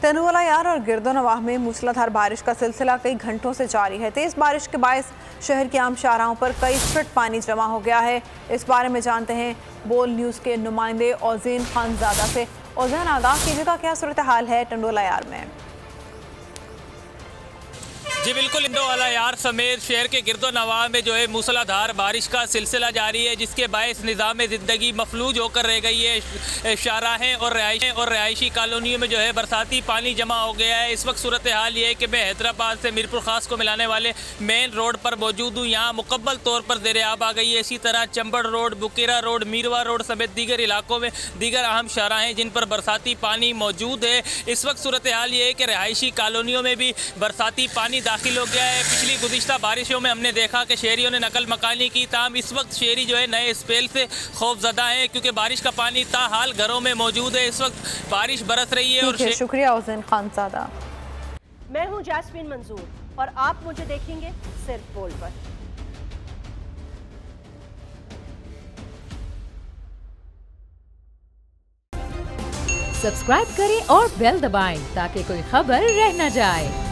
टनवाला यार और गिरदोनवाह में मूसलाधार बारिश का सिलसिला कई घंटों से जारी है। तेज बारिश के बायस शहर के आम शाहराहों पर कई फुट पानी जमा हो गया है। इस बारे में जानते हैं बोल न्यूज़ के नुमाइंदे ओज़ैन खानज़ादा से। ओज़ैन, आगाह कीजिएगा, क्या सूरत हाल है टंडोला यार में? जी बिल्कुल, टंडोला यार समेत शहर के गिरदो नवाह में जो है मूसलाधार बारिश का सिलसिला जारी है, जिसके बायस निज़ाम ज़िंदगी मफलूज होकर रह गई है। शाहराहें और रहायशी कॉलोनियों में जो है बरसाती पानी जमा हो गया है। इस वक्त सूरत हाल ये है कि मैं हैदराबाद से मीरपुर खास को मिलाने वाले मेन रोड पर मौजूद हूँ। यहाँ मुकम्मल तौर पर ज़ेर आब आ गई है। इसी तरह चंबड़ रोड, बुकेरा रोड, मीरवा रोड समेत दीगर इलाकों में दीगर अहम शाहराहें जिन पर बरसाती पानी मौजूद है। इस वक्त सूरत हाल ये है कि रहायशी कॉलोनियों में भी बरसाती पानी दाखिल हो गया है। पिछली गुज़िश्ता बारिशों में हमने देखा कि शहरियों ने नकल मकानी की, ताहम इस वक्त शहरी जो है नए स्पेल से खौफजदा है, क्योंकि बारिश का पानी ताहाल घरों में मौजूद है। इस वक्त बारिश बरस रही है। और शुक्रिया ओज़ैन खानज़ादा। मैं हूं जैस्मीन मंजूर और आप मुझे देखेंगे सिर्फ बोल पर। सब्सक्राइब करें और बेल दबाएं ताकि कोई खबर रह न जाए।